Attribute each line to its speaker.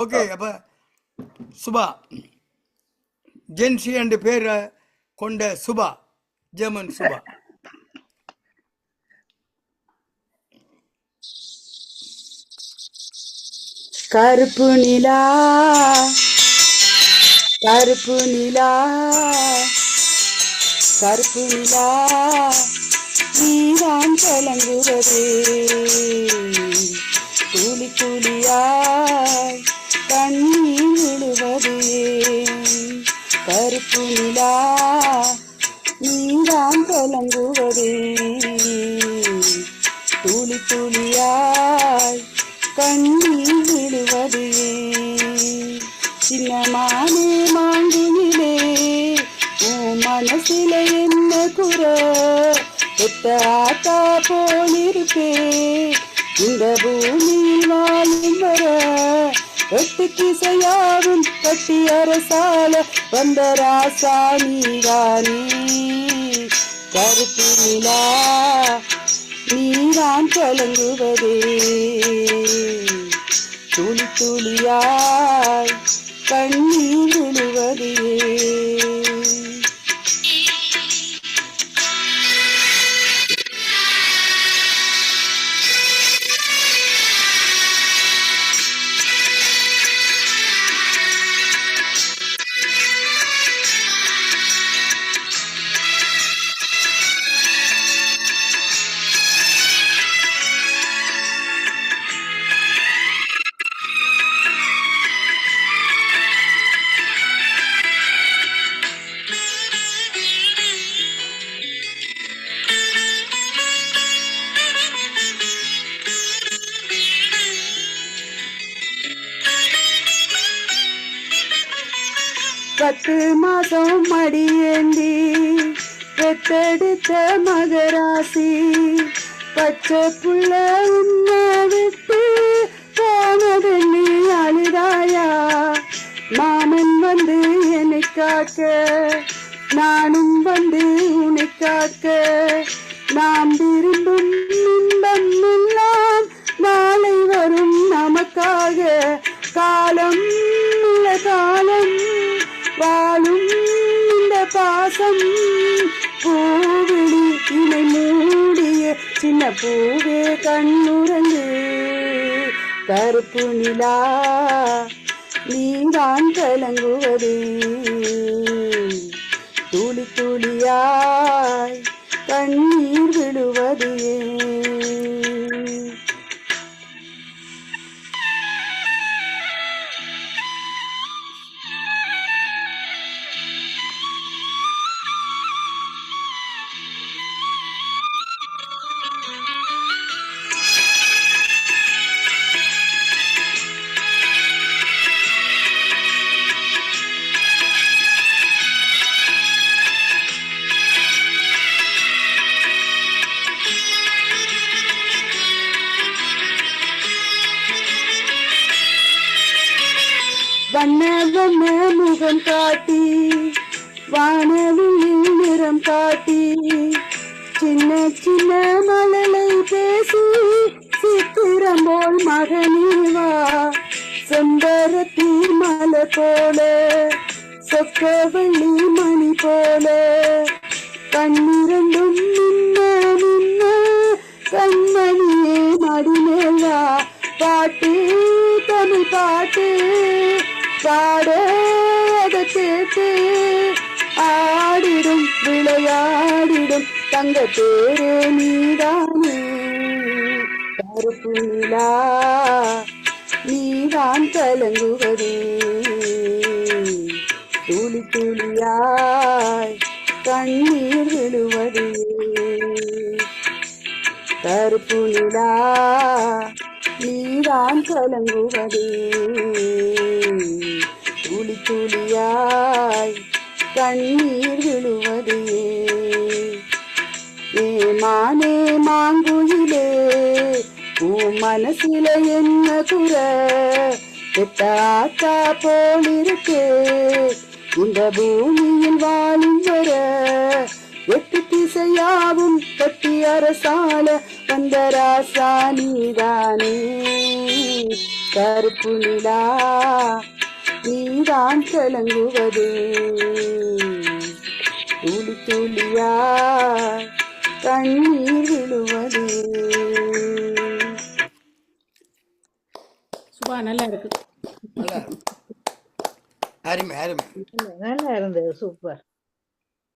Speaker 1: Okay. அப்ப Subha gen Z என்ற பேரை கொண்ட சுபா, ஜெர்மன் சுபா.
Speaker 2: கருப்பு நிலா கருப்பு நிலா கருப்பு நிலா நீதான் கலங்குவது துளி துளியாய் கண்ணீர் விழுவது கருப்பு நிலா நீதான் கலங்குவது துளி துளியாய் கண்ணீர் விழுவது சின்னமானே மாங்குயிலே உன் மனசில என்ன குற ஒத்த ஆத்தா போலிருப்பே இந்த பூமியில் வாழும் வர எட்டு திசையாவும் கட்டி அரசால வந்த ராசா நீரானே கருப்பு நிலா நீரான் கலங்குவதே துளி துளியாய் கண்ணீர் விழுவதே பத்து மாதம் மடியேந்தி பெத்தெடுத்த மகராசி பச்சை புள்ள உன்னை விட்டு போனதென்னு அழுதாயா மாமன் வந்து என்னை காக்க நானும் வந்து உன்னை காக்க நாம் விரும்பும் இன்பம் எல்லாம் நாளை வரும் நமக்காக காலம் உள்ள காலம் வாழும் இந்த பாசம் பூவிழி இணை மூடிய சின்ன பூவே கண்ணுறங்கு கருப்பு நிலா நீதான் கலங்குவது துளி துளியாய் கண்ணீர் விழுவது வண்ண வண்ண முகம் காட்டி வானவில் நிறம் காட்டி சின்ன சின்ன மழலை பேசி சித்திரம் போல் மகனீவா செம்பரத்தி மலை போல சொக்கவள்ளி மணி போல கண்ணிரண்டும் நின்ன நின்ன கண்மணியே மடிமேலா பாட்டு தமிழ் பாட்டு பாட கேட்டு ஆடிடும் விளையாடிடும் தங்க தேரே நீதானே கருப்பு நிலா நீதான் கலங்குவது துளி துளியாய் கண்ணீர் விழுவது கருப்பு நிலா நீதான் கலங்குவது துளி துளியாய் கண்ணீர் விழுவது ஏ மானே மாங்குயிலே உன் மனசில என்ன குற பெத்த ஆத்தா போலிருக்கே இந்த பூமியில் வாழும் வர எட்டு திசையாவும் கட்டி அரசால வந்த ராசா நீதானே கருப்பு நிலா நீதான் கலங்குவது துளி துளியா கண்ணீர் விழுவது.
Speaker 3: சுபா நல்லா இருக்கு.
Speaker 1: நல்லா அருமை அருமை.
Speaker 4: நல்லா இருந்தது, சூப்பர்.